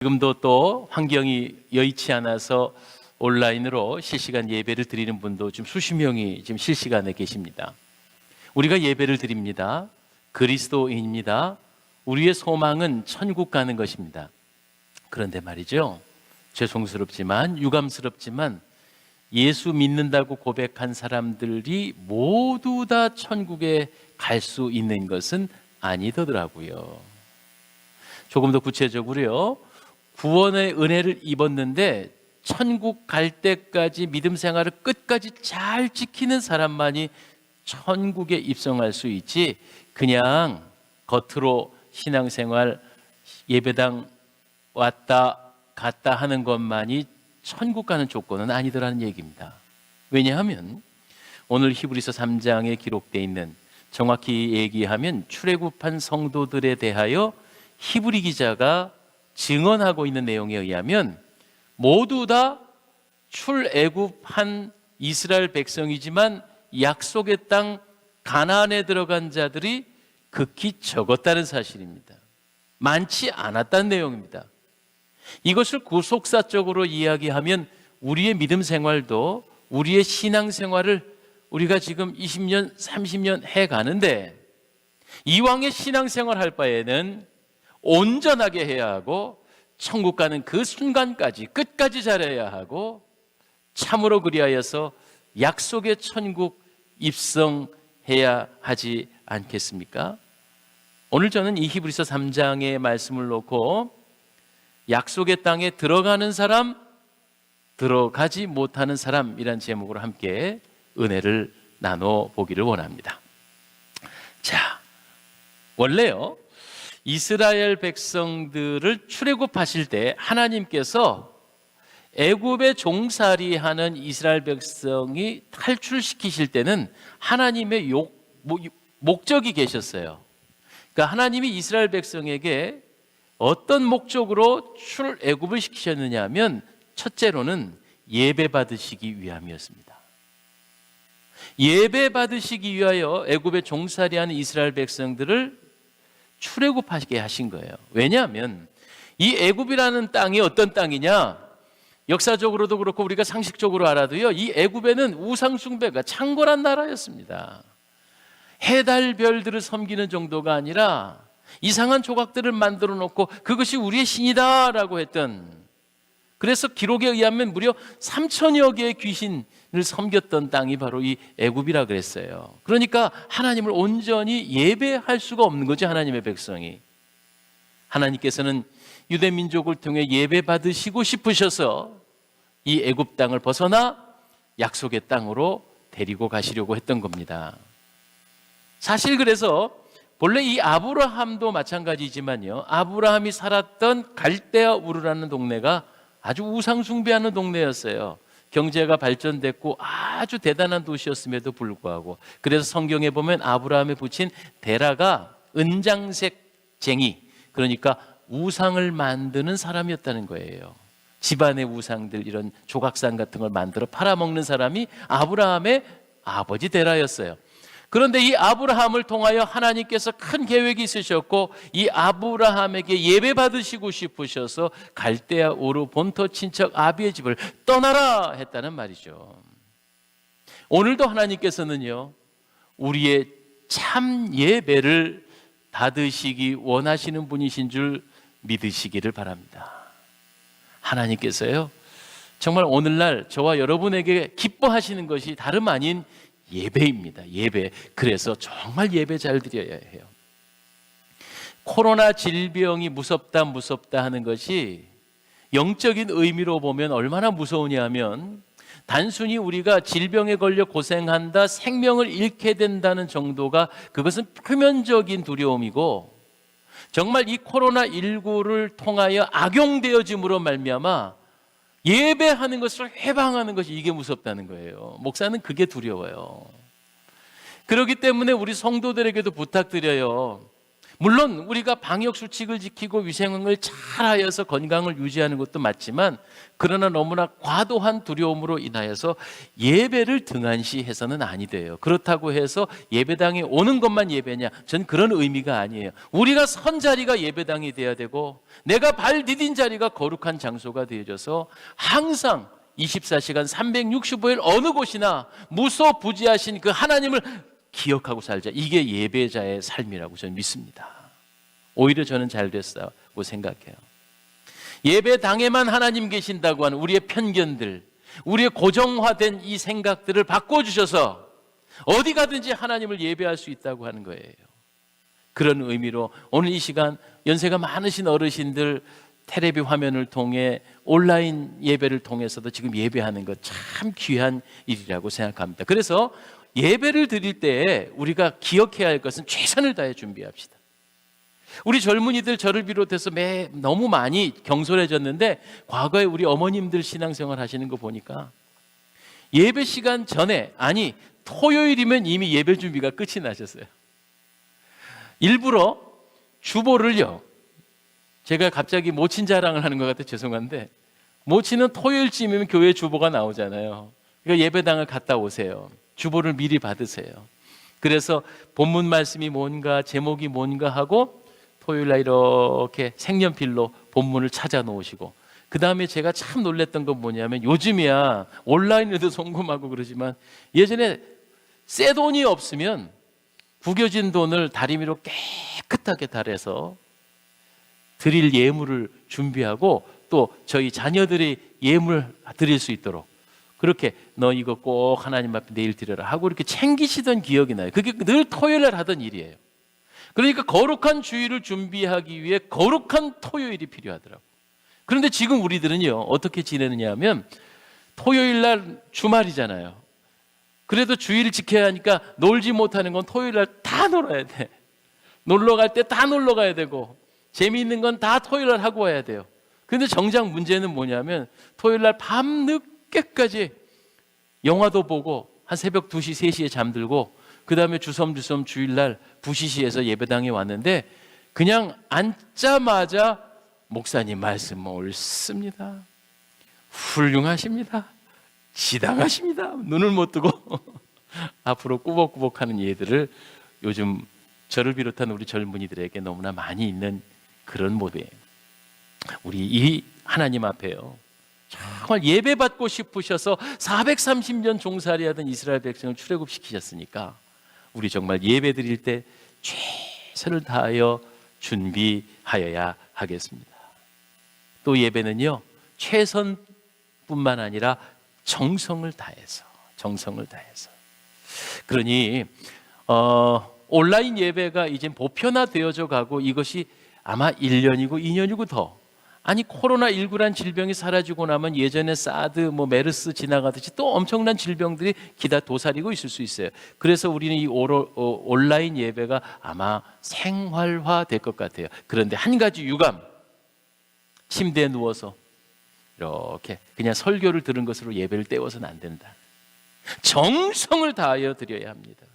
지금도 또 환경이 여의치 않아서 온라인으로 실시간 예배를 드리는 분도 지금 수십 명이 지금 실시간에 계십니다. 우리가 예배를 드립니다. 그리스도인입니다. 우리의 소망은 천국 가는 것입니다. 그런데 말이죠, 죄송스럽지만 유감스럽지만 예수 믿는다고 고백한 사람들이 모두 다 천국에 갈 수 있는 것은 아니더라고요. 조금 더 구체적으로요, 구원의 은혜를 입었는데 천국 갈 때까지 믿음 생활을 끝까지 잘 지키는 사람만이 천국에 입성할 수 있지, 그냥 겉으로 신앙생활 예배당 왔다 갔다 하는 것만이 천국 가는 조건은 아니더라는 얘기입니다. 왜냐하면 오늘 히브리서 3장에 기록되어 있는, 정확히 얘기하면 출애굽한 성도들에 대하여 히브리 기자가 증언하고 있는 내용에 의하면 모두 다 출애굽한 이스라엘 백성이지만 약속의 땅 가나안에 들어간 자들이 극히 적었다는 사실입니다. 많지 않았다는 내용입니다. 이것을 구속사적으로 이야기하면 우리의 믿음 생활도, 우리의 신앙 생활을 우리가 지금 20년, 30년 해가는데 이왕의 신앙 생활 할 바에는 온전하게 해야 하고 천국 가는 그 순간까지 끝까지 잘해야 하고, 참으로 그리하여서 약속의 천국 입성해야 하지 않겠습니까? 오늘 저는 이 히브리서 3장의 말씀을 놓고 약속의 땅에 들어가는 사람, 들어가지 못하는 사람이란 제목으로 함께 은혜를 나눠보기를 원합니다. 자, 원래요, 이스라엘 백성들을 출애굽하실 때 하나님께서 애굽에 종살이하는 이스라엘 백성이 탈출시키실 때는 하나님의 목적이 계셨어요. 그러니까 하나님이 이스라엘 백성에게 어떤 목적으로 출애굽을 시키셨느냐 하면, 첫째로는 예배 받으시기 위함이었습니다. 예배 받으시기 위하여 애굽에 종살이하는 이스라엘 백성들을 출애굽하게 하신 거예요. 왜냐하면 이 애굽이라는 땅이 어떤 땅이냐, 역사적으로도 그렇고 우리가 상식적으로 알아도요, 이 애굽에는 우상 숭배가 창궐한 나라였습니다. 해달 별들을 섬기는 정도가 아니라 이상한 조각들을 만들어 놓고 그것이 우리의 신이다라고 했던, 그래서 기록에 의하면 무려 3천여 개의 귀신을 섬겼던 땅이 바로 이 애굽이라 그랬어요. 그러니까 하나님을 온전히 예배할 수가 없는 거죠, 하나님의 백성이. 하나님께서는 유대 민족을 통해 예배 받으시고 싶으셔서 이 애굽 땅을 벗어나 약속의 땅으로 데리고 가시려고 했던 겁니다. 사실 그래서 본래 이 아브라함도 마찬가지지만요, 아브라함이 살았던 갈대아 우르라는 동네가 아주 우상 숭배하는 동네였어요. 경제가 발전됐고 아주 대단한 도시였음에도 불구하고, 그래서 성경에 보면 아브라함의 부친 데라가 은장색쟁이, 그러니까 우상을 만드는 사람이었다는 거예요. 집안의 우상들, 이런 조각상 같은 걸 만들어 팔아먹는 사람이 아브라함의 아버지 데라였어요. 그런데 이 아브라함을 통하여 하나님께서 큰 계획이 있으셨고, 이 아브라함에게 예배 받으시고 싶으셔서 갈대아 우르 본토 친척 아비의 집을 떠나라 했다는 말이죠. 오늘도 하나님께서는요, 우리의 참 예배를 받으시기 원하시는 분이신 줄 믿으시기를 바랍니다. 하나님께서요, 정말 오늘날 저와 여러분에게 기뻐하시는 것이 다름 아닌 예배입니다. 예배. 그래서 정말 예배 잘 드려야 해요. 코로나 질병이 무섭다 하는 것이 영적인 의미로 보면 얼마나 무서우냐 하면, 단순히 우리가 질병에 걸려 고생한다, 생명을 잃게 된다는 정도가, 그것은 표면적인 두려움이고, 정말 이 코로나19를 통하여 악용되어짐으로 말미암아 예배하는 것을 해방하는 것이, 이게 무섭다는 거예요. 목사는 그게 두려워요. 그렇기 때문에 우리 성도들에게도 부탁드려요. 물론 우리가 방역 수칙을 지키고 위생을 잘하여서 건강을 유지하는 것도 맞지만, 그러나 너무나 과도한 두려움으로 인하여서 예배를 등한시해서는 아니 돼요. 그렇다고 해서 예배당에 오는 것만 예배냐? 전 그런 의미가 아니에요. 우리가 선 자리가 예배당이 돼야 되고, 내가 발 디딘 자리가 거룩한 장소가 되어져서 항상 24시간 365일 어느 곳이나 무소부지하신 그 하나님을 기억하고 살자. 이게 예배자의 삶이라고 저는 믿습니다. 오히려 저는 잘 됐다고 생각해요. 예배당에만 하나님 계신다고 하는 우리의 편견들, 우리의 고정화된 이 생각들을 바꿔주셔서 어디 가든지 하나님을 예배할 수 있다고 하는 거예요. 그런 의미로 오늘 이 시간 연세가 많으신 어르신들 텔레비 화면을 통해 온라인 예배를 통해서도 지금 예배하는 것 참 귀한 일이라고 생각합니다. 그래서 예배를 드릴 때 우리가 기억해야 할 것은 최선을 다해 준비합시다. 우리 젊은이들 저를 비롯해서 너무 많이 경솔해졌는데, 과거에 우리 어머님들 신앙생활 하시는 거 보니까 예배 시간 전에, 아니 토요일이면 이미 예배 준비가 끝이 나셨어요. 일부러 주보를요, 제가 갑자기 모친 자랑을 하는 것 같아 죄송한데, 모친은 토요일쯤이면 교회 주보가 나오잖아요. 그러니까 예배당을 갔다 오세요. 주보를 미리 받으세요. 그래서 본문 말씀이 뭔가, 제목이 뭔가 하고 토요일날 이렇게 색연필로 본문을 찾아 놓으시고, 그 다음에 제가 참 놀랬던 건 뭐냐면, 요즘이야 온라인에도 송금하고 그러지만 예전에 새 돈이 없으면 구겨진 돈을 다리미로 깨끗하게 달래서 드릴 예물을 준비하고, 또 저희 자녀들이 예물 드릴 수 있도록 그렇게 너 이거 꼭 하나님 앞에 내일 드려라 하고 이렇게 챙기시던 기억이 나요. 그게 늘 토요일날 하던 일이에요. 그러니까 거룩한 주일을 준비하기 위해 거룩한 토요일이 필요하더라고요. 그런데 지금 우리들은요, 어떻게 지내느냐 하면, 토요일날 주말이잖아요. 그래도 주일을 지켜야 하니까 놀지 못하는 건 토요일날 다 놀아야 돼. 놀러 갈 때 다 놀러 가야 되고, 재미있는 건 다 토요일날 하고 와야 돼요. 그런데 정작 문제는 뭐냐면, 토요일날 밤 늦게까지 영화도 보고 한 새벽 2시, 3시에 잠들고, 그 다음에 주섬주섬 주일날 부시시에서 예배당에 왔는데, 그냥 앉자마자 목사님 말씀 옳습니다, 훌륭하십니다, 지당하십니다, 눈을 못 뜨고 앞으로 꾸벅꾸벅하는 예들을 요즘 저를 비롯한 우리 젊은이들에게 너무나 많이 있는 그런 모습이에요. 우리 이 하나님 앞에요, 정말 예배받고 싶으셔서 430년 종살이하던 이스라엘 백성을 출애굽시키셨으니까 우리 정말 예배 드릴 때 최선을 다하여 준비하여야 하겠습니다. 또 예배는요, 최선뿐만 아니라 정성을 다해서, 그러니 온라인 예배가 이제 보편화되어져 가고, 이것이 아마 1년이고 2년이고 더, 아니 코로나19란 질병이 사라지고 나면 예전에 사드, 메르스 지나가듯이 또 엄청난 질병들이 기다 도사리고 있을 수 있어요. 그래서 우리는 이 온라인 예배가 아마 생활화 될 것 같아요. 그런데 한 가지 유감, 침대에 누워서 이렇게 그냥 설교를 들은 것으로 예배를 때워서는 안 된다. 정성을 다하여 드려야 합니다.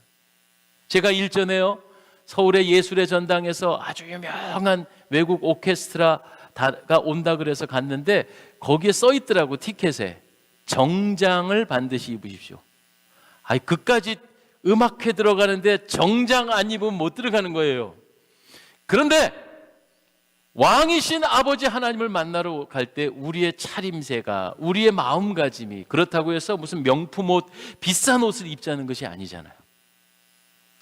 제가 일전에요, 서울의 예술의 전당에서 아주 유명한 외국 오케스트라가 온다 그래서 갔는데, 거기에 써 있더라고, 티켓에 정장을 반드시 입으십시오. 아니, 그까지 음악회 들어가는데 정장 안 입으면 못 들어가는 거예요. 그런데 왕이신 아버지 하나님을 만나러 갈 때 우리의 차림새가, 우리의 마음가짐이 그렇다고 해서 무슨 명품 옷, 비싼 옷을 입자는 것이 아니잖아요.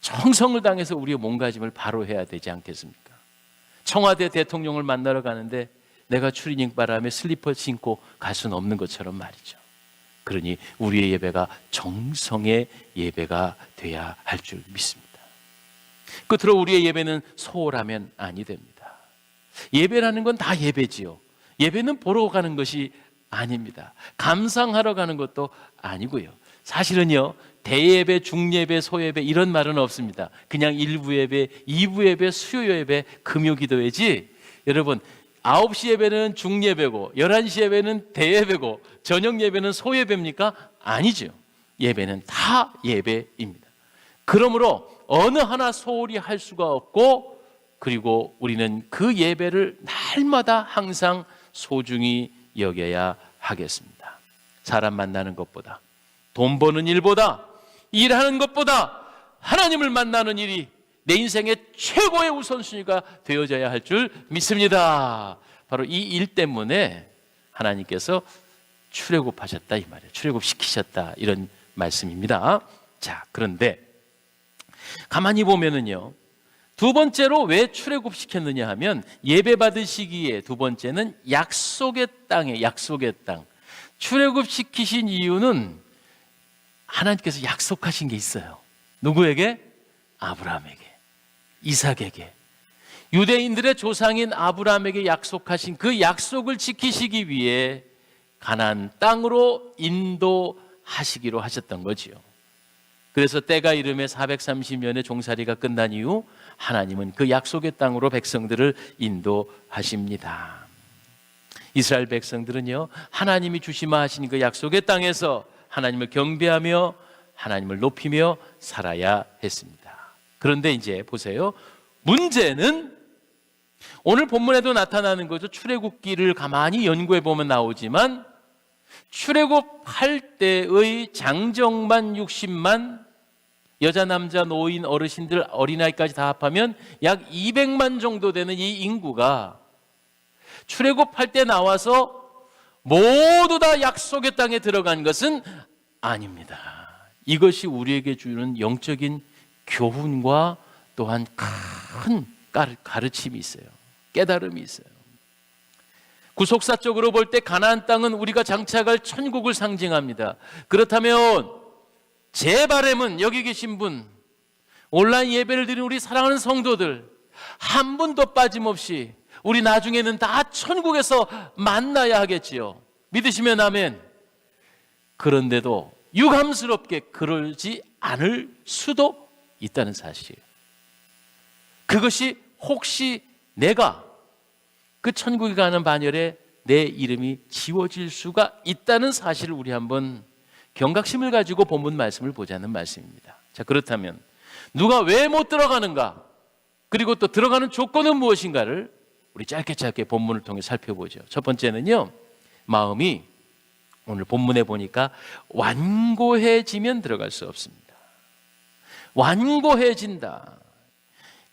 정성을 당해서 우리의 몸가짐을 바로 해야 되지 않겠습니까? 청와대 대통령을 만나러 가는데 내가 추리닝 바람에 슬리퍼 신고 갈 수는 없는 것처럼 말이죠. 그러니 우리의 예배가 정성의 예배가 돼야 할 줄 믿습니다. 끝으로 우리의 예배는 소홀하면 아니 됩니다. 예배라는 건 다 예배지요. 예배는 보러 가는 것이 아닙니다. 감상하러 가는 것도 아니고요. 사실은요, 대예배, 중예배, 소예배 이런 말은 없습니다. 그냥 1부 예배, 2부 예배, 수요 예배, 금요 기도회지. 여러분, 9시 예배는 중예배고 11시 예배는 대예배고 저녁 예배는 소예배입니까? 아니죠. 예배는 다 예배입니다. 그러므로 어느 하나 소홀히 할 수가 없고, 그리고 우리는 그 예배를 날마다 항상 소중히 여겨야 하겠습니다. 사람 만나는 것보다, 돈 버는 일보다, 일하는 것보다 하나님을 만나는 일이 내 인생의 최고의 우선순위가 되어져야 할 줄 믿습니다. 바로 이 일 때문에 하나님께서 출애굽하셨다 이 말이에요. 출애굽시키셨다 이런 말씀입니다. 자, 그런데 가만히 보면은요, 두 번째로 왜 출애굽시켰느냐 하면 예배 받으시기에 두 번째는 약속의 땅에, 약속의 땅. 출애굽시키신 이유는 하나님께서 약속하신 게 있어요. 누구에게? 아브라함에게, 이삭에게. 유대인들의 조상인 아브라함에게 약속하신 그 약속을 지키시기 위해 가나안 땅으로 인도하시기로 하셨던 거지요. 그래서 때가 이름에 430년의 종살이가 끝난 이후 하나님은 그 약속의 땅으로 백성들을 인도하십니다. 이스라엘 백성들은요, 하나님이 주시마 하신 그 약속의 땅에서 하나님을 경배하며 하나님을 높이며 살아야 했습니다. 그런데 이제 보세요. 문제는 오늘 본문에도 나타나는 거죠. 출애굽기를 가만히 연구해 보면 나오지만 출애굽할 때의 장정만 60만, 여자 남자 노인 어르신들 어린아이까지 다 합하면 약 200만 정도 되는 이 인구가 출애굽할 때 나와서 모두 다 약속의 땅에 들어간 것은 아닙니다. 이것이 우리에게 주는 영적인 교훈과 또한 큰 가르침이 있어요. 깨달음이 있어요. 구속사적으로 볼 때 가나안 땅은 우리가 장차갈 천국을 상징합니다. 그렇다면 제 바람은 여기 계신 분, 온라인 예배를 드리는 우리 사랑하는 성도들 한 분도 빠짐없이 우리 나중에는 다 천국에서 만나야 하겠지요. 믿으시면 아멘. 그런데도 유감스럽게 그러지 않을 수도 있다는 사실. 그것이 혹시 내가 그 천국에 가는 반열에 내 이름이 지워질 수가 있다는 사실을 우리 한번 경각심을 가지고 본문 말씀을 보자는 말씀입니다. 자, 그렇다면 누가 왜 못 들어가는가, 그리고 또 들어가는 조건은 무엇인가를 우리 짧게 본문을 통해 살펴보죠. 첫 번째는요, 마음이 오늘 본문에 보니까 완고해지면 들어갈 수 없습니다. 완고해진다,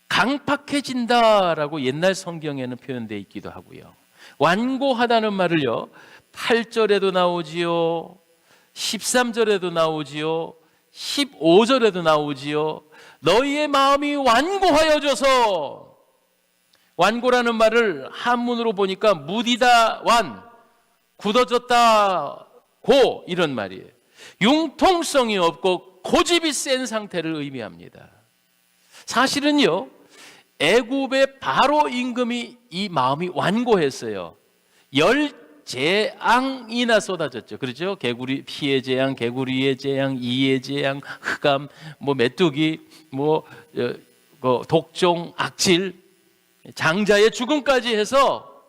강팍해진다라고 옛날 성경에는 표현되어 있기도 하고요. 완고하다는 말을요, 8절에도 나오지요, 13절에도 나오지요, 15절에도 나오지요. 너희의 마음이 완고하여져서, 완고라는 말을 한문으로 보니까 무디다 완, 굳어졌다 고, 이런 말이에요. 융통성이 없고 고집이 센 상태를 의미합니다. 사실은요, 애굽의 바로 임금이 이 마음이 완고했어요. 10재앙이나 쏟아졌죠. 그렇죠? 개구리 피의 재앙, 개구리의 재앙, 이의 재앙, 흑암, 메뚜기, 독종, 악질, 장자의 죽음까지 해서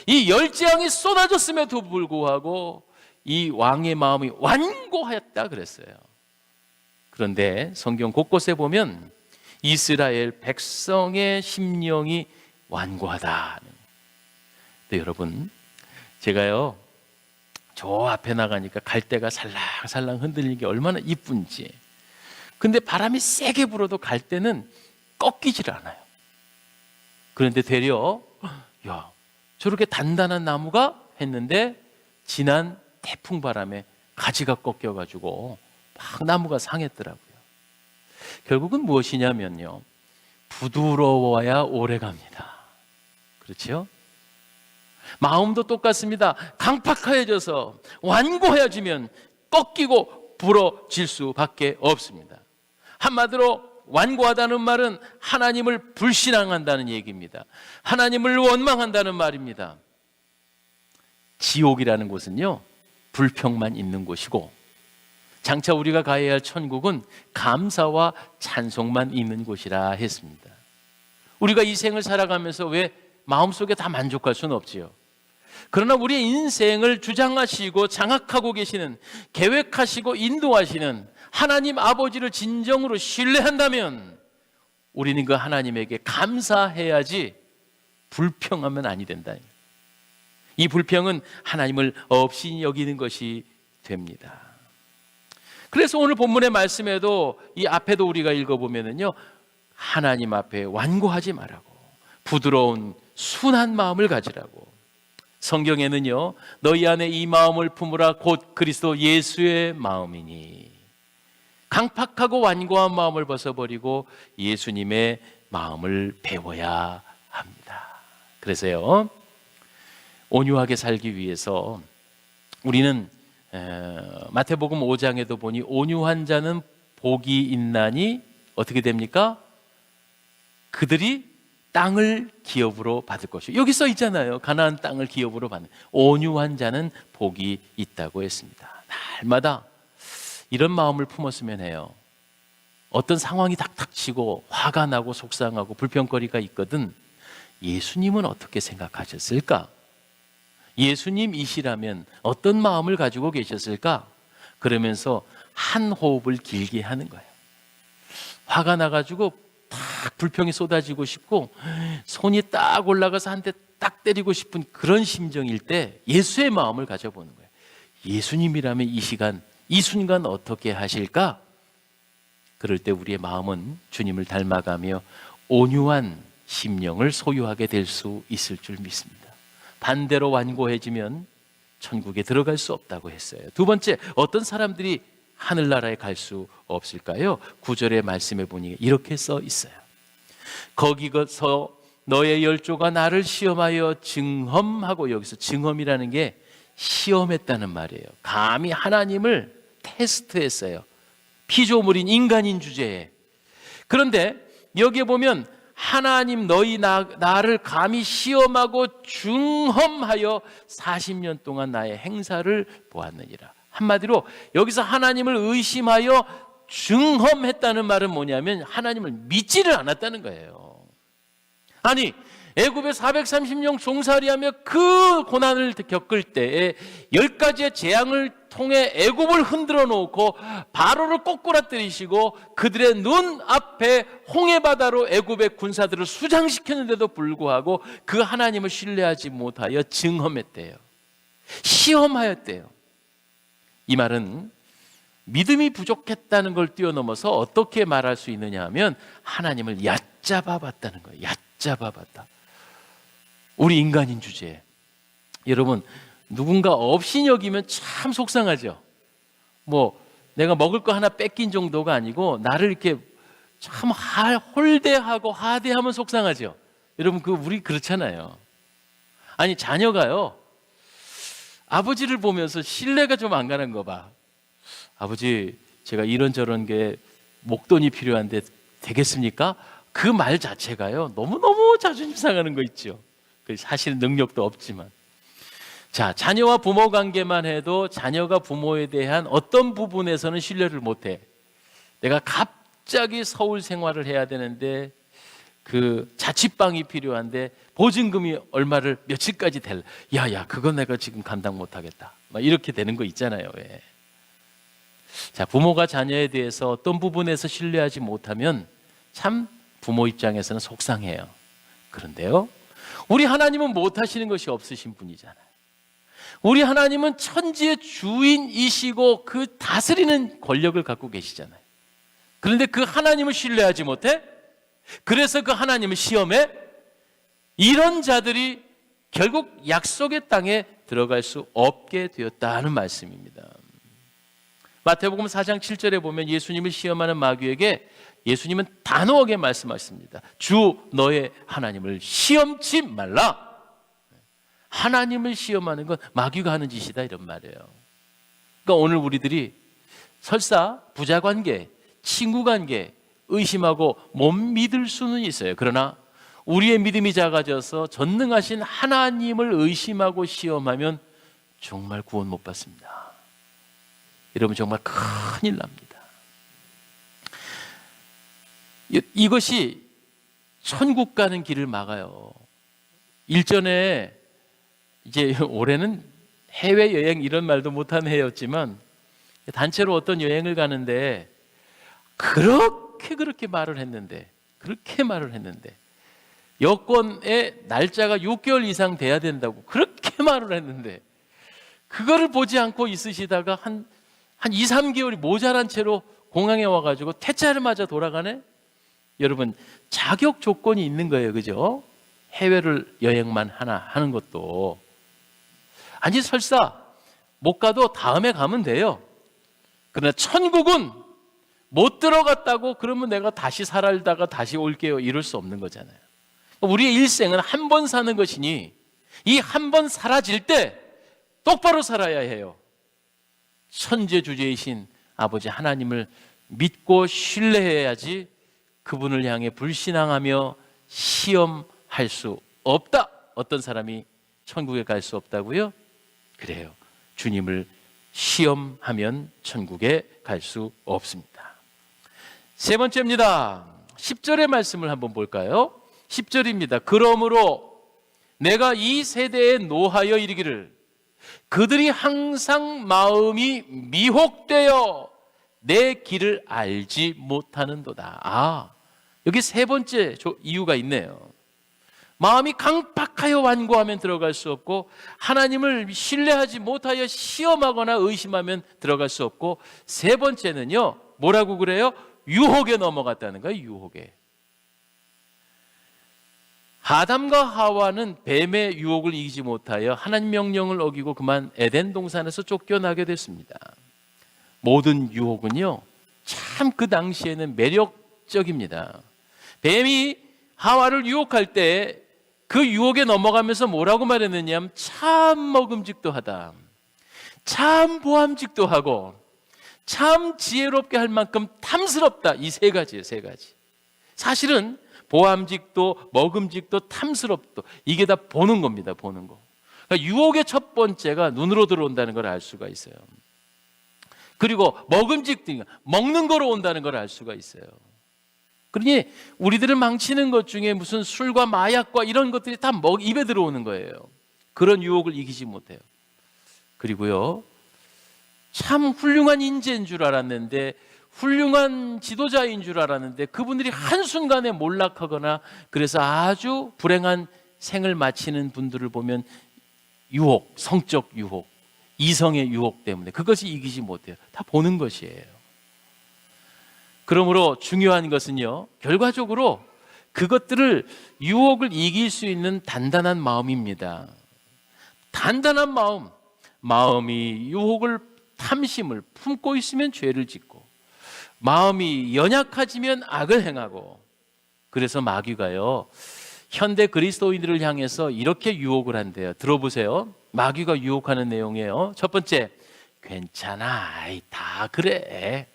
이 10재앙이 쏟아졌음에도 불구하고 이 왕의 마음이 완고하였다 그랬어요. 그런데 성경 곳곳에 보면 이스라엘 백성의 심령이 완고하다. 근데 여러분, 제가요, 저 앞에 나가니까 갈대가 살랑살랑 흔들리는 게 얼마나 이쁜지. 근데 바람이 세게 불어도 갈대는 꺾이질 않아요. 그런데 되려 야, 저렇게 단단한 나무가 했는데 지난 태풍 바람에 가지가 꺾여가지고 막 나무가 상했더라고요. 결국은 무엇이냐면요, 부드러워야 오래 갑니다. 그렇죠? 마음도 똑같습니다. 강팍해져서 완고해지면 꺾이고 부러질 수밖에 없습니다. 한마디로 완고하다는 말은 하나님을 불신앙한다는 얘기입니다. 하나님을 원망한다는 말입니다. 지옥이라는 곳은요, 불평만 있는 곳이고, 장차 우리가 가야 할 천국은 감사와 찬송만 있는 곳이라 했습니다. 우리가 이 생을 살아가면서 왜 마음속에 다 만족할 수는 없지요. 그러나 우리의 인생을 주장하시고 장악하고 계시는, 계획하시고 인도하시는 하나님 아버지를 진정으로 신뢰한다면 우리는 그 하나님에게 감사해야지 불평하면 아니 된다. 이 불평은 하나님을 없이 여기는 것이 됩니다. 그래서 오늘 본문의 말씀에도 이 앞에도 우리가 읽어보면은요, 하나님 앞에 완고하지 말라고, 부드러운 순한 마음을 가지라고. 성경에는요, 너희 안에 이 마음을 품으라 곧 그리스도 예수의 마음이니, 강팍하고 완고한 마음을 벗어버리고 예수님의 마음을 배워야 합니다. 그래서요, 온유하게 살기 위해서 우리는 마태복음 5장에도 보니 온유한 자는 복이 있나니 어떻게 됩니까? 그들이 땅을 기업으로 받을 것이요. 여기 써 있잖아요. 가나안 땅을 기업으로 받는, 온유한 자는 복이 있다고 했습니다. 날마다 이런 마음을 품었으면 해요. 어떤 상황이 닥닥치고 화가 나고 속상하고 불평거리가 있거든, 예수님은 어떻게 생각하셨을까? 예수님이시라면 어떤 마음을 가지고 계셨을까? 그러면서 한 호흡을 길게 하는 거예요. 화가 나가지고 딱 불평이 쏟아지고 싶고 손이 딱 올라가서 한 대 딱 때리고 싶은 그런 심정일 때 예수의 마음을 가져보는 거예요. 예수님이라면 이 시간, 이 순간 어떻게 하실까? 그럴 때 우리의 마음은 주님을 닮아가며 온유한 심령을 소유하게 될 수 있을 줄 믿습니다. 반대로 완고해지면 천국에 들어갈 수 없다고 했어요. 두 번째, 어떤 사람들이 하늘나라에 갈 수 없을까요? 9절의 말씀에 보니 이렇게 써 있어요. 거기서 너의 열조가 나를 시험하여 증험하고, 여기서 증험이라는 게 시험했다는 말이에요. 감히 하나님을 테스트했어요. 피조물인 인간인 주제에. 그런데 여기에 보면 하나님 너희 나를 감히 시험하고 증험하여 40년 동안 나의 행사를 보았느니라. 한마디로 여기서 하나님을 의심하여 증험했다는 말은 뭐냐면 하나님을 믿지를 않았다는 거예요. 아니, 애굽에 430년 종살이하며 그 고난을 겪을 때에 10가지의 재앙을 통해 애굽을 흔들어 놓고 바로를 꼬꾸라뜨리시고 그들의 눈 앞에 홍해바다로 애굽의 군사들을 수장시켰는데도 불구하고 그 하나님을 신뢰하지 못하여 증험했대요. 시험하였대요. 이 말은 믿음이 부족했다는 걸 뛰어넘어서 어떻게 말할 수 있느냐 하면 하나님을 얕잡아 봤다는 거예요. 얕잡아 봤다. 우리 인간인 주제에. 여러분, 누군가 없이 여기면 참 속상하죠. 뭐 내가 먹을 거 하나 뺏긴 정도가 아니고 나를 이렇게 참 홀대하고 하대하면 속상하죠. 여러분, 우리 그렇잖아요. 아니, 자녀가요, 아버지를 보면서 신뢰가 좀 안 가는 거 봐. 아버지, 제가 이런저런 게 목돈이 필요한데 되겠습니까? 그 말 자체가요, 너무너무 자존심 상하는 거 있죠. 사실 능력도 없지만. 자, 자녀와 부모 관계만 해도 자녀가 부모에 대한 어떤 부분에서는 신뢰를 못해. 내가 갑자기 서울 생활을 해야 되는데 그 자취방이 필요한데 보증금이 얼마를 며칠까지 될, 야야 그건 내가 지금 감당 못하겠다, 막 이렇게 되는 거 있잖아요. 왜? 자, 부모가 자녀에 대해서 어떤 부분에서 신뢰하지 못하면 참 부모 입장에서는 속상해요. 그런데요, 우리 하나님은 못하시는 것이 없으신 분이잖아요. 우리 하나님은 천지의 주인이시고 그 다스리는 권력을 갖고 계시잖아요. 그런데 그 하나님을 신뢰하지 못해? 그래서 그 하나님을 시험해? 이런 자들이 결국 약속의 땅에 들어갈 수 없게 되었다는 말씀입니다. 마태복음 4장 7절에 보면 예수님을 시험하는 마귀에게 예수님은 단호하게 말씀하십니다. 주 너의 하나님을 시험치 말라. 하나님을 시험하는 건 마귀가 하는 짓이다, 이런 말이에요. 그러니까 오늘 우리들이 설사 부자관계, 친구관계 의심하고 못 믿을 수는 있어요. 그러나 우리의 믿음이 작아져서 전능하신 하나님을 의심하고 시험하면 정말 구원 못 받습니다. 여러분, 정말 큰일 납니다. 이것이 천국 가는 길을 막아요. 일전에, 이제 올해는 해외여행 이런 말도 못한 해였지만 단체로 어떤 여행을 가는데 그렇게 말을 했는데 그렇게 말을 했는데, 여권의 날짜가 6개월 이상 돼야 된다고 그렇게 말을 했는데, 그거를 보지 않고 있으시다가 한 2, 3개월이 모자란 채로 공항에 와가지고 퇴짜를 맞아 돌아가네? 여러분, 자격 조건이 있는 거예요. 그죠? 해외를 여행만 하는 것도. 아니, 설사 못 가도 다음에 가면 돼요. 그러나 천국은 못 들어갔다고 그러면 내가 다시 살다가 다시 올게요, 이럴 수 없는 거잖아요. 우리의 일생은 한 번 사는 것이니 이 한 번 사라질 때 똑바로 살아야 해요. 천재주제이신 아버지 하나님을 믿고 신뢰해야지 그분을 향해 불신앙하며 시험할 수 없다. 어떤 사람이 천국에 갈 수 없다고요? 그래요. 주님을 시험하면 천국에 갈 수 없습니다. 세 번째입니다. 10절의 말씀을 한번 볼까요? 10절입니다. 그러므로 내가 이 세대에 노하여 이르기를 그들이 항상 마음이 미혹되어 내 길을 알지 못하는도다. 여기 세 번째 이유가 있네요. 마음이 강팍하여 완고하면 들어갈 수 없고, 하나님을 신뢰하지 못하여 시험하거나 의심하면 들어갈 수 없고, 세 번째는요, 뭐라고 그래요? 유혹에 넘어갔다는 거예요. 유혹에. 아담과 하와는 뱀의 유혹을 이기지 못하여 하나님 명령을 어기고 그만 에덴 동산에서 쫓겨나게 됐습니다. 모든 유혹은요, 참 그 당시에는 매력적입니다. 뱀이 하와를 유혹할 때 그 유혹에 넘어가면서 뭐라고 말했느냐 하면, 참 먹음직도 하다, 참 보암직도 하고, 참 지혜롭게 할 만큼 탐스럽다. 이 세 가지예요. 세 가지. 사실은 보암직도, 먹음직도, 탐스럽도, 이게 다 보는 겁니다. 보는 거. 그러니까 유혹의 첫 번째가 눈으로 들어온다는 걸 알 수가 있어요. 그리고 먹음직도, 먹는 거로 온다는 걸 알 수가 있어요. 그러니 우리들을 망치는 것 중에 무슨 술과 마약과 이런 것들이 다 입에 들어오는 거예요. 그런 유혹을 이기지 못해요. 그리고요, 참 훌륭한 인재인 줄 알았는데, 훌륭한 지도자인 줄 알았는데 그분들이 한순간에 몰락하거나 그래서 아주 불행한 생을 마치는 분들을 보면 유혹, 성적 유혹, 이성의 유혹 때문에 그것이 이기지 못해요. 다 보는 것이에요. 그러므로 중요한 것은요, 결과적으로 그것들을, 유혹을 이길 수 있는 단단한 마음입니다. 단단한 마음. 마음이 유혹을, 탐심을 품고 있으면 죄를 짓고, 마음이 연약해지면 악을 행하고. 그래서 마귀가요, 현대 그리스도인들을 향해서 이렇게 유혹을 한대요. 들어보세요. 마귀가 유혹하는 내용이에요. 첫 번째, 괜찮아, 다 그래,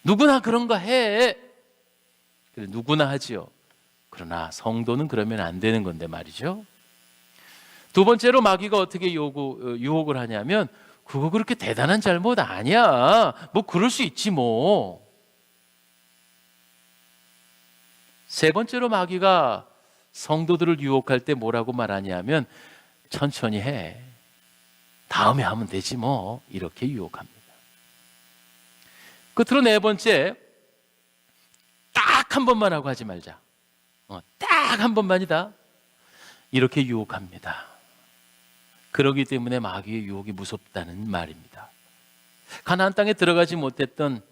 누구나 그런 거 해. 그래, 누구나 하지요. 그러나 성도는 그러면 안 되는 건데 말이죠. 두 번째로 마귀가 어떻게 유혹을 하냐면, 그거 그렇게 대단한 잘못 아니야, 뭐 그럴 수 있지 뭐. 세 번째로 마귀가 성도들을 유혹할 때 뭐라고 말하냐면, 천천히 해, 다음에 하면 되지 뭐, 이렇게 유혹합니다. 끝으로 네 번째, 딱 한 번만 하고 하지 말자, 딱 한 번만이다, 이렇게 유혹합니다. 그러기 때문에 마귀의 유혹이 무섭다는 말입니다. 가나안 땅에 들어가지 못했던,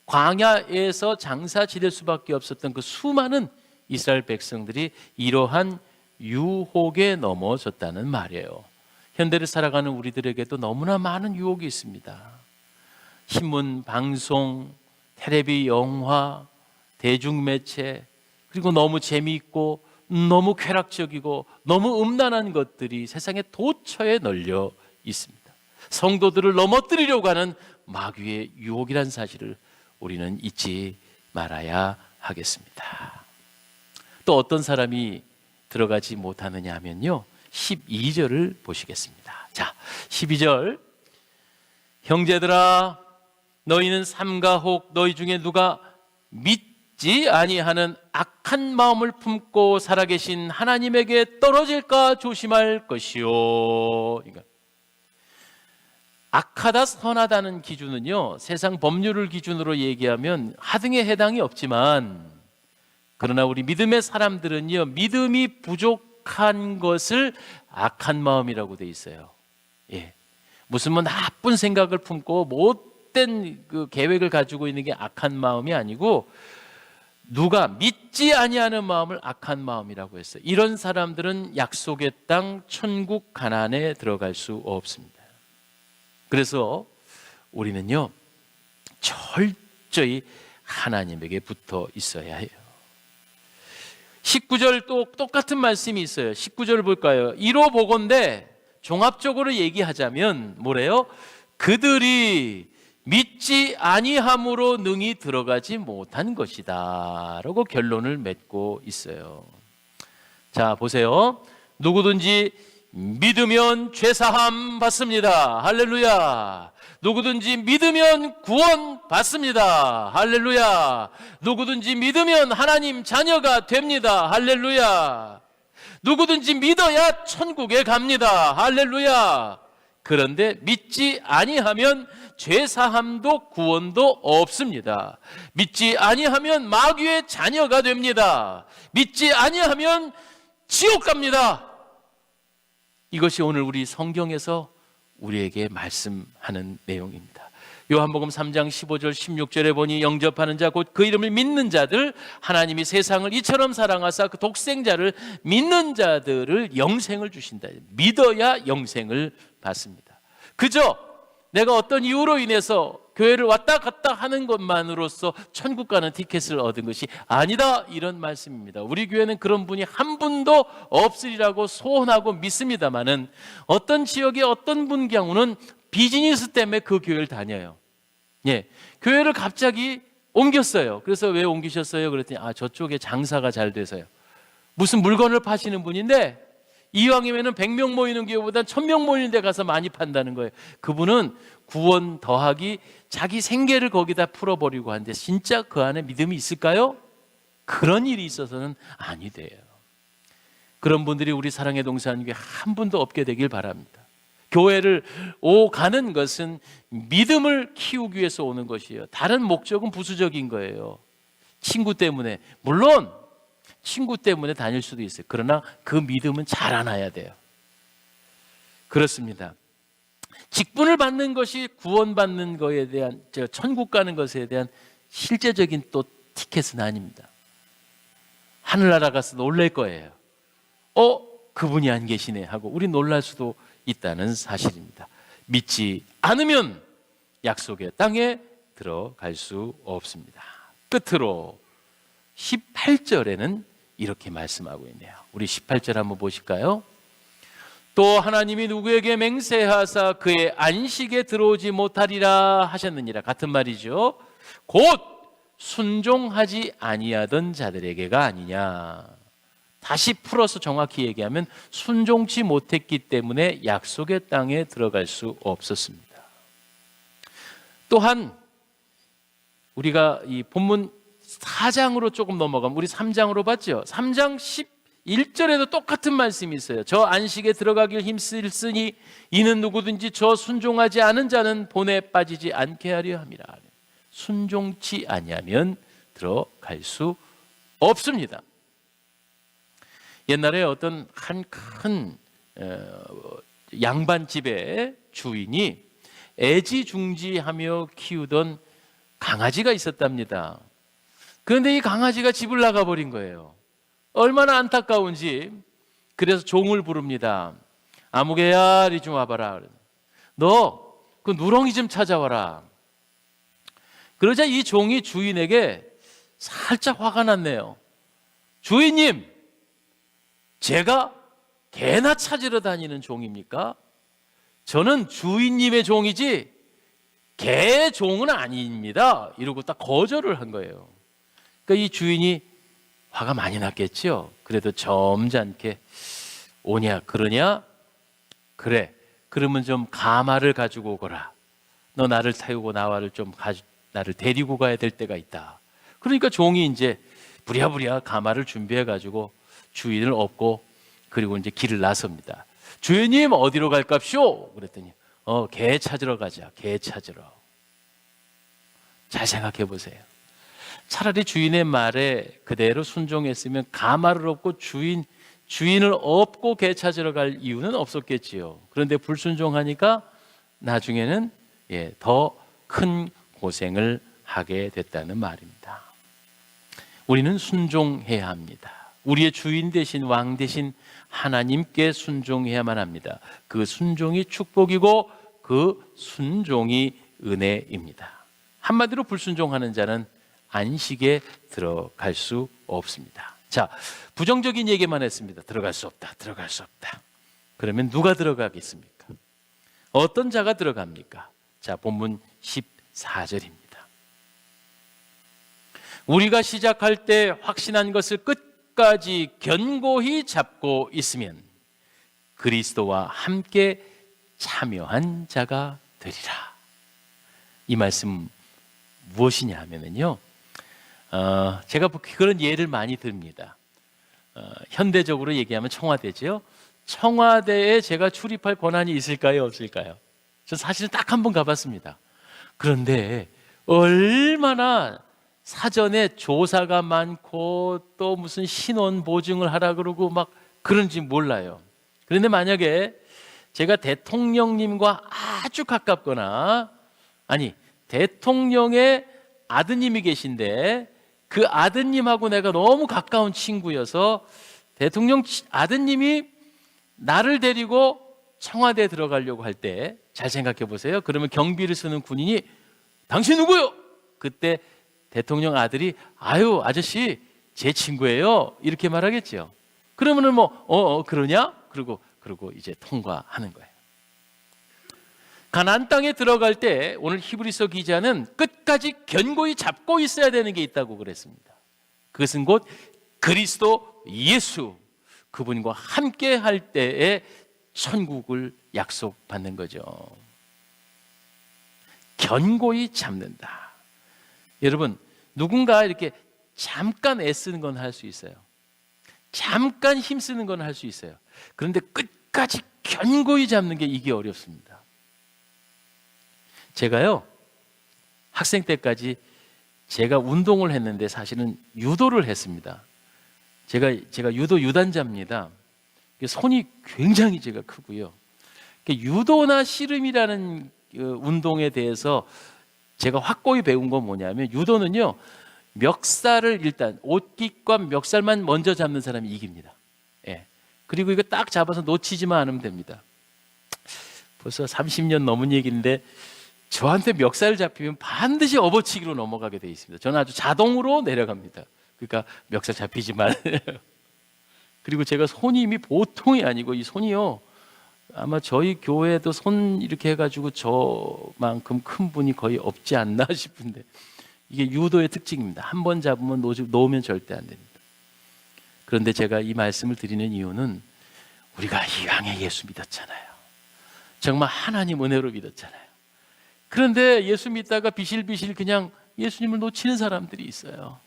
광야에서 장사 지낼 수밖에 없었던 그 수많은 이스라엘 백성들이 이러한 유혹에 넘어졌다는 말이에요. 현대를 살아가는 우리들에게도 너무나 많은 유혹이 있습니다. 신문, 방송, 텔레비, 영화, 대중매체, 그리고 너무 재미있고 너무 쾌락적이고 너무 음란한 것들이 세상에 도처에 널려 있습니다. 성도들을 넘어뜨리려고 하는 마귀의 유혹이라는 사실을 우리는 잊지 말아야 하겠습니다. 또 어떤 사람이 들어가지 못하느냐 하면요, 12절을 보시겠습니다. 자, 12절. 형제들아, 너희는 삼가 혹 너희 중에 누가 믿지 아니하는 악한 마음을 품고 살아계신 하나님에게 떨어질까 조심할 것이요. 그러니까 악하다 선하다는 기준은요, 세상 법률을 기준으로 얘기하면 하등에 해당이 없지만, 그러나 우리 믿음의 사람들은요, 믿음이 부족한 것을 악한 마음이라고 돼 있어요. 예. 무슨 뭐 나쁜 생각을 품고 못된 그 계획을 가지고 있는 게 악한 마음이 아니고, 누가 믿지 아니하는 마음을 악한 마음이라고 했어요. 이런 사람들은 약속의 땅 천국 가나안에 들어갈 수 없습니다. 그래서 우리는요, 철저히 하나님에게 붙어 있어야 해요. 19절 또 똑같은 말씀이 있어요. 19절 볼까요? 이로 보건대 종합적으로 얘기하자면 뭐래요? 그들이 믿지 아니함으로 능히 들어가지 못한 것이다 라고 결론을 맺고 있어요. 자, 보세요. 누구든지 믿으면 죄사함 받습니다. 할렐루야. 누구든지 믿으면 구원 받습니다. 할렐루야. 누구든지 믿으면 하나님 자녀가 됩니다. 할렐루야. 누구든지 믿어야 천국에 갑니다. 할렐루야. 그런데 믿지 아니하면 죄사함도 구원도 없습니다. 믿지 아니하면 마귀의 자녀가 됩니다. 믿지 아니하면 지옥 갑니다. 이것이 오늘 우리 성경에서 우리에게 말씀하는 내용입니다. 요한복음 3장 15절 16절에 보니 영접하는 자 곧 그 이름을 믿는 자들, 하나님이 세상을 이처럼 사랑하사 그 독생자를 믿는 자들을 영생을 주신다. 믿어야 영생을 받습니다. 그저 내가 어떤 이유로 인해서 교회를 왔다 갔다 하는 것만으로써 천국 가는 티켓을 얻은 것이 아니다, 이런 말씀입니다. 우리 교회는 그런 분이 한 분도 없으리라고 소원하고 믿습니다마는, 어떤 지역의 어떤 분 경우는 비즈니스 때문에 그 교회를 다녀요. 예, 교회를 갑자기 옮겼어요. 그래서 왜 옮기셨어요? 그랬더니 저쪽에 장사가 잘 돼서요. 무슨 물건을 파시는 분인데 이왕이면은 100명 모이는 교회보다 1000명 모이는 데 가서 많이 판다는 거예요. 그분은 구원 더하기 자기 생계를 거기다 풀어버리고 하는데 진짜 그 안에 믿음이 있을까요? 그런 일이 있어서는 아니 돼요. 그런 분들이 우리 사랑의 동산교회 한 분도 없게 되길 바랍니다. 교회를 오가는 것은 믿음을 키우기 위해서 오는 것이에요. 다른 목적은 부수적인 거예요. 친구 때문에, 물론 친구 때문에 다닐 수도 있어요. 그러나 그 믿음은 자라나야 돼요. 그렇습니다. 직분을 받는 것이 구원받는 것에 대한, 천국 가는 것에 대한 실제적인 또 티켓은 아닙니다. 하늘나라 가서 놀랄 거예요. 그분이 안 계시네 하고 우리 놀랄 수도 있다는 사실입니다. 믿지 않으면 약속의 땅에 들어갈 수 없습니다. 끝으로 18절에는 이렇게 말씀하고 있네요. 우리 18절 한번 보실까요? 또 하나님이 누구에게 맹세하사 그의 안식에 들어오지 못하리라 하셨느니라. 같은 말이죠. 곧 순종하지 아니하던 자들에게가 아니냐. 다시 풀어서 정확히 얘기하면 순종치 못했기 때문에 약속의 땅에 들어갈 수 없었습니다. 또한 우리가 이 본문 4장으로 조금 넘어가면, 우리 3장으로 봤죠. 3장 11절에도 똑같은 말씀이 있어요. 저 안식에 들어가길 힘쓸으니 이는 누구든지 저 순종하지 않은 자는 본에 빠지지 않게 하려 함이라. 순종치 아니하면 들어갈 수 없습니다. 옛날에 어떤 한 큰 양반집의 주인이 애지중지하며 키우던 강아지가 있었답니다. 그런데 이 강아지가 집을 나가버린 거예요. 얼마나 안타까운지. 그래서 종을 부릅니다. 아무개야, 이리 좀 와봐라. 너 그 누렁이 좀 찾아와라. 그러자 이 종이 주인에게 살짝 화가 났네요. 주인님, 제가 개나 찾으러 다니는 종입니까? 저는 주인님의 종이지 개의 종은 아닙니다. 이러고 딱 거절을 한 거예요. 그러니까 이 주인이 화가 많이 났겠죠. 그래도 점잖게, 오냐 그러냐? 그래, 그러면 좀 가마를 가지고 오거라. 너 나를 태우고 나를 나를 데리고 가야 될 때가 있다. 그러니까 종이 이제 부랴부랴 가마를 준비해 가지고 주인을 업고, 그리고 이제 길을 나섭니다. 주인님, 어디로 갈깝쇼? 그랬더니 개 찾으러 가자. 개 찾으러. 잘 생각해 보세요. 차라리 주인의 말에 그대로 순종했으면 가마를 업고 주인을 업고 개 찾으러 갈 이유는 없었겠지요. 그런데 불순종하니까 나중에는 더 큰 고생을 하게 됐다는 말입니다. 우리는 순종해야 합니다. 우리의 주인 되신 왕 되신 하나님께 순종해야만 합니다. 그 순종이 축복이고 그 순종이 은혜입니다. 한마디로 불순종하는 자는 안식에 들어갈 수 없습니다. 자, 부정적인 얘기만 했습니다. 들어갈 수 없다. 들어갈 수 없다. 그러면 누가 들어가겠습니까? 어떤 자가 들어갑니까? 자, 본문 14절입니다. 우리가 시작할 때 확신한 것을 끝까지 견고히 잡고 있으면 그리스도와 함께 참여한 자가 되리라. 이 말씀 무엇이냐 하면요, 제가 그런 예를 많이 듭니다. 현대적으로 얘기하면 청와대죠. 청와대에 제가 출입할 권한이 있을까요, 없을까요? 저 사실은 딱 한 번 가봤습니다. 그런데 얼마나 사전에 조사가 많고 또 무슨 신원 보증을 하라 그러고 막 그런지 몰라요. 그런데 만약에 제가 대통령님과 아주 가깝거나, 아니 대통령의 아드님이 계신데 그 아드님하고 내가 너무 가까운 친구여서 대통령 아드님이 나를 데리고 청와대에 들어가려고 할 때 잘 생각해 보세요. 그러면 경비를 쓰는 군인이 당신 누구요? 그때 대통령 아들이 아유 아저씨 제 친구예요 이렇게 말하겠죠. 그러면은 그러냐? 그리고 이제 통과하는 거예요. 가나안 땅에 들어갈 때 오늘 히브리서 기자는 끝까지 견고히 잡고 있어야 되는 게 있다고 그랬습니다. 그것은 곧 그리스도 예수, 그분과 함께 할 때에 천국을 약속받는 거죠. 견고히 잡는다. 여러분, 누군가 이렇게 잠깐 애쓰는 건 할 수 있어요. 잠깐 힘쓰는 건 할 수 있어요. 그런데 끝까지 견고히 잡는 게 이게 어렵습니다. 제가요, 학생 때까지 제가 운동을 했는데 사실은 유도를 했습니다. 제가 유도 유단자입니다. 손이 굉장히 제가 크고요. 유도나 씨름이라는 운동에 대해서 제가 확고히 배운 건 뭐냐면, 유도는요, 멱살을 일단 옷깃과 멱살만 먼저 잡는 사람이 이깁니다. 예. 그리고 이거 딱 잡아서 놓치지만 않으면 됩니다. 벌써 30년 넘은 얘기인데 저한테 멱살 잡히면 반드시 업어치기로 넘어가게 돼 있습니다. 저는 아주 자동으로 내려갑니다. 그러니까 멱살 잡히지만 그리고 제가 손이 이미 보통이 아니고, 이 손이요, 아마 저희 교회도 손 이렇게 해가지고 저만큼 큰 분이 거의 없지 않나 싶은데, 이게 유도의 특징입니다. 한 번 잡으면 놓으면 절대 안 됩니다. 그런데 제가 이 말씀을 드리는 이유는 우리가 이왕에 예수 믿었잖아요. 정말 하나님 은혜로 믿었잖아요. 그런데 예수 믿다가 비실비실 그냥 예수님을 놓치는 사람들이 있어요.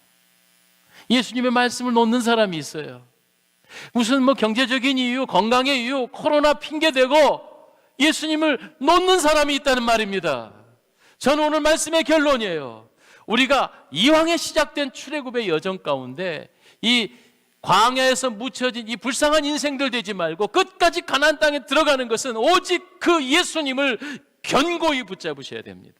예수님의 말씀을 놓는 사람이 있어요. 무슨 경제적인 이유, 건강의 이유, 코로나 핑계대고 예수님을 놓는 사람이 있다는 말입니다. 저는 오늘 말씀의 결론이에요. 우리가 이왕에 시작된 출애굽의 여정 가운데 이 광야에서 묻혀진 이 불쌍한 인생들 되지 말고 끝까지 가나안 땅에 들어가는 것은 오직 그 예수님을 견고히 붙잡으셔야 됩니다.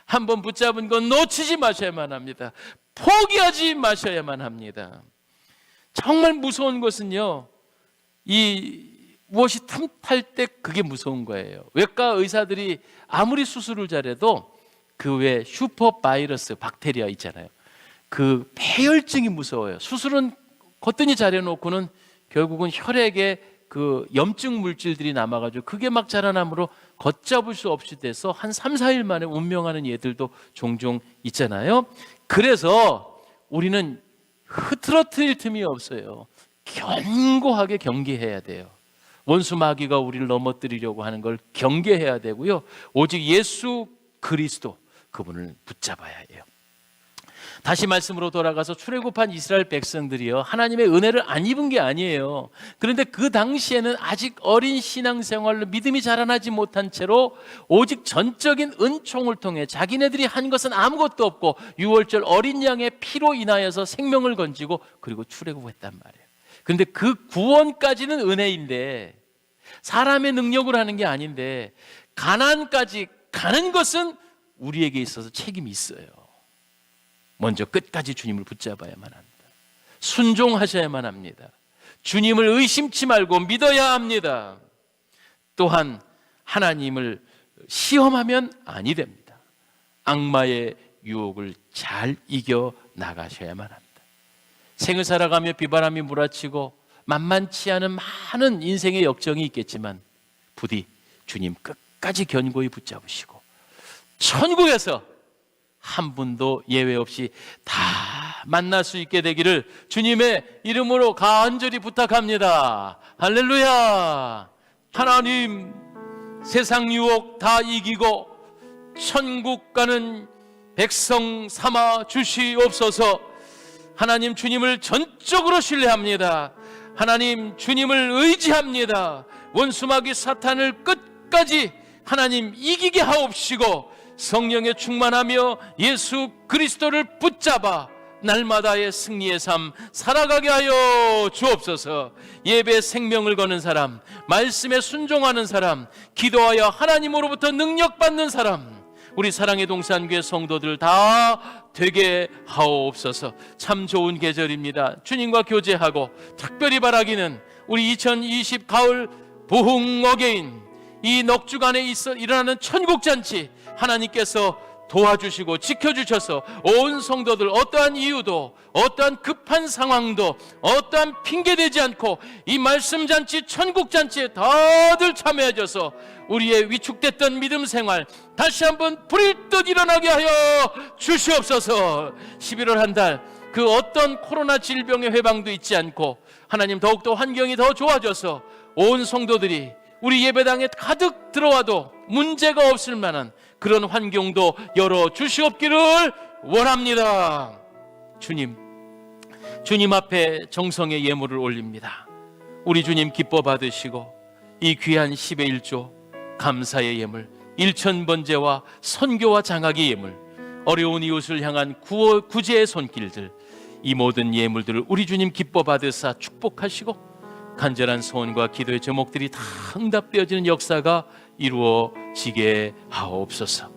한번 붙잡은 건 놓치지 마셔야만 합니다. 포기하지 마셔야만 합니다. 정말 무서운 것은요, 무엇이 틈탈 때 그게 무서운 거예요. 외과 의사들이 아무리 수술을 잘해도 그 외 슈퍼바이러스 박테리아 있잖아요. 그 폐혈증이 무서워요. 수술은 거뜬히 잘해놓고는 결국은 혈액에 그 염증 물질들이 남아가지고 그게 막 자라나므로 걷잡을 수 없이 돼서 한 3, 4일 만에 운명하는 예들도 종종 있잖아요. 그래서 우리는 흐트러뜨릴 틈이 없어요. 견고하게 경계해야 돼요. 원수 마귀가 우리를 넘어뜨리려고 하는 걸 경계해야 되고요. 오직 예수 그리스도, 그분을 붙잡아야 해요. 다시 말씀으로 돌아가서 출애굽한 이스라엘 백성들이요, 하나님의 은혜를 안 입은 게 아니에요. 그런데 그 당시에는 아직 어린 신앙생활로 믿음이 자라나지 못한 채로 오직 전적인 은총을 통해 자기네들이 한 것은 아무것도 없고 유월절 어린 양의 피로 인하여서 생명을 건지고 그리고 출애굽했단 말이에요. 그런데 그 구원까지는 은혜인데, 사람의 능력으로 하는 게 아닌데, 가나안까지 가는 것은 우리에게 있어서 책임이 있어요. 먼저 끝까지 주님을 붙잡아야만 합니다. 순종하셔야만 합니다. 주님을 의심치 말고 믿어야 합니다. 또한 하나님을 시험하면 아니 됩니다. 악마의 유혹을 잘 이겨 나가셔야만 합니다. 생을 살아가며 비바람이 몰아치고 만만치 않은 많은 인생의 역정이 있겠지만 부디 주님 끝까지 견고히 붙잡으시고 천국에서 한 분도 예외 없이 다 만날 수 있게 되기를 주님의 이름으로 간절히 부탁합니다. 할렐루야. 하나님, 세상 유혹 다 이기고 천국 가는 백성 삼아 주시옵소서. 하나님, 주님을 전적으로 신뢰합니다. 하나님, 주님을 의지합니다. 원수마귀 사탄을 끝까지 하나님 이기게 하옵시고 성령에 충만하며 예수 그리스도를 붙잡아 날마다의 승리의 삶 살아가게 하여 주옵소서. 예배에 생명을 거는 사람, 말씀에 순종하는 사람, 기도하여 하나님으로부터 능력받는 사람, 우리 사랑의 동산교회 성도들 다 되게 하옵소서. 참 좋은 계절입니다. 주님과 교제하고 특별히 바라기는 우리 2020 가을 부흥 어게인, 이 넉주간에 일어나는 천국잔치 하나님께서 도와주시고 지켜주셔서 온 성도들 어떠한 이유도, 어떠한 급한 상황도, 어떠한 핑계대지 않고 이 말씀잔치, 천국잔치에 다들 참여해줘서 우리의 위축됐던 믿음 생활 다시 한번 불일 듯 일어나게 하여 주시옵소서. 11월 한 달 그 어떤 코로나 질병의 회방도 있지 않고 하나님 더욱더 환경이 더 좋아져서 온 성도들이 우리 예배당에 가득 들어와도 문제가 없을 만한 그런 환경도 열어주시옵기를 원합니다. 주님 앞에 정성의 예물을 올립니다. 우리 주님 기뻐 받으시고 이 귀한 10의 1조 감사의 예물, 일천번제와 선교와 장학의 예물, 어려운 이웃을 향한 구제의 손길들, 이 모든 예물들을 우리 주님 기뻐 받으사 축복하시고 간절한 소원과 기도의 제목들이 다 응답되어지는 역사가 이루어지게 하옵소서.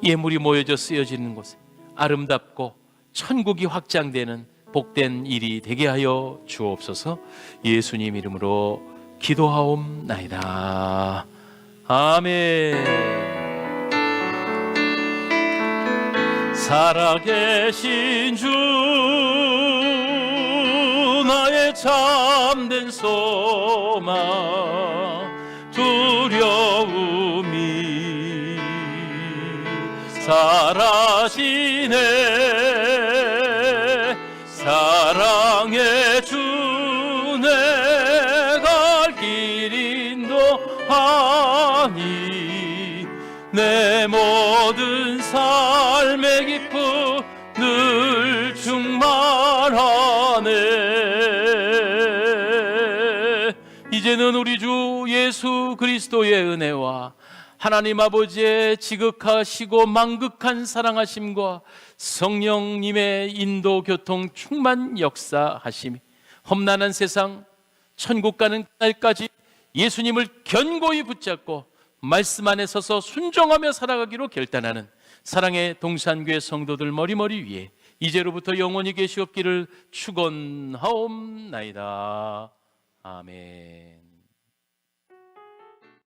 예물이 모여져 쓰여지는 곳에 아름답고 천국이 확장되는 복된 일이 되게 하여 주옵소서. 예수님 이름으로 기도하옵나이다. 아멘. 살아계신 주, 나의 참된 소망, 두려움이 사라지네. 사랑의 주, 내 갈 길 인도하니 내 모든 삶의 기쁨 늘 충만하네. 이제는 우리 주 예수 그리스도의 은혜와 하나님 아버지의 지극하시고 만극한 사랑하심과 성령님의 인도 교통 충만 역사하심이 험난한 세상 천국 가는 날까지 예수님을 견고히 붙잡고 말씀 안에 서서 순종하며 살아가기로 결단하는 사랑의 동산교회 성도들 머리머리 위에 이제로부터 영원히 계시옵기를 축원하옵나이다. 아멘.